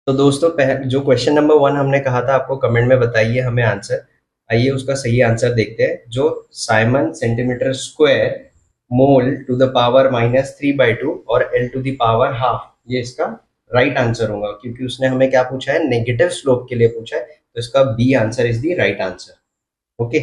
तो दोस्तों जो क्वेश्चन नंबर 1 हमने कहा था आपको कमेंट में बताइए हमें आंसर। आइए उसका सही आंसर देखते हैं। जो siemens centimetre square mole to the power -3/2 और L to the power half, ये इसका राइट आंसर होगा, क्योंकि उसने हमें क्या पूछा है, नेगेटिव स्लोप के लिए पूछा है, तो इसका B answer is the right answer. Okay.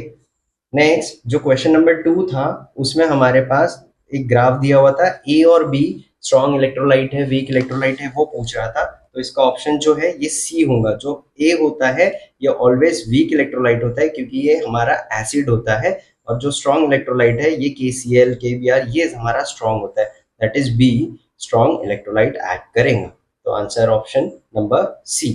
Next जो क्वेश्चन नंबर 2 था, उसमें हमारे पास एक ग्राफ दिया हुआ था, ए और बी स्ट्रॉन्ग इलेक्ट्रोलाइट है, वीक इलेक्ट्रोलाइट है, वो पूछ रहा था। तो इसका ऑप्शन जो है ये सी होगा। जो ए होता है ये ऑलवेज वीक इलेक्ट्रोलाइट होता है, क्योंकि ये हमारा एसिड होता है, और जो स्ट्रॉन्ग इलेक्ट्रोलाइट है ये KCl KBr ये हमारा स्ट्रॉन्ग होता है। That is B, strong electrolyte act करेंगे। तो answer option number C.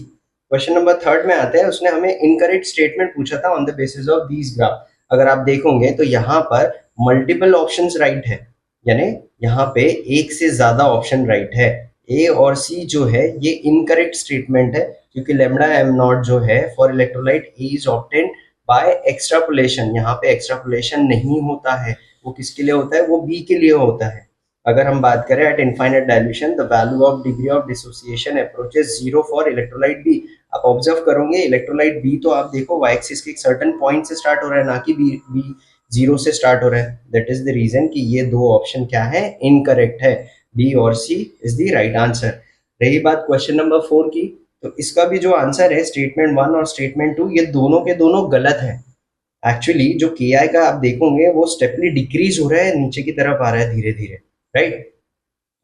Question number 3 में आते हैं। उसने हमें इनकरेक्ट स्टेटमेंट पूछा था on the basis of these graph. अगर आप देखोगे तो यहाँ पर मल्टीपल ऑप्शंस राइट है, यानी यहाँ पे एक से ज्यादा ऑप्शन राइट है। ए और सी जो है ये इनकरेक्ट स्टेटमेंट है, क्योंकि लेमडा एम नॉट जो है for electrolyte A is obtained by extrapolation. यहाँ पे एक्सट्रापोलेशन नहीं होता है, वो किसके लिए होता है, वो बी के लिए होता है। अगर हम बात करें at infinite dilution the value of degree of dissociation approaches 0 for electrolyte B. आप ऑब्जर्व करोगे इलेक्ट्रोलाइट बी तो आप देखो वाई एक्सिस के एक सर्टेन पॉइंट से स्टार्ट हो रहा है, ना कि बी 0 से स्टार्ट हो रहा है। दैट इज द रीजन कि ये दो ऑप्शन क्या है, इनकरेक्ट है। बी और सी इज द राइट आंसर। रही बात क्वेश्चन नंबर 4 की, तो इसका भी जो आंसर है स्टेटमेंट 1 और स्टेटमेंट 2 ये दोनों के दोनों गलत है। एक्चुअली जो के आई का आप देखोगे वो स्टेपली डिक्रीज हो रहा है, नीचे की तरफ आ रहा है धीरे धीरे, राइट।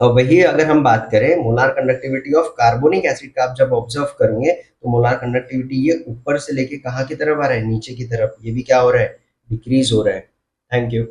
और वही अगर हम बात करें molar conductivity of carbonic acid का, आप जब ऑब्जर्व करेंगे तो मोलार कंडक्टिविटी ये ऊपर से लेके कहाँ की तरफ आ रहा है, नीचे की तरफ। ये भी क्या हो रहा है, डिक्रीज हो रहा है। Thank you.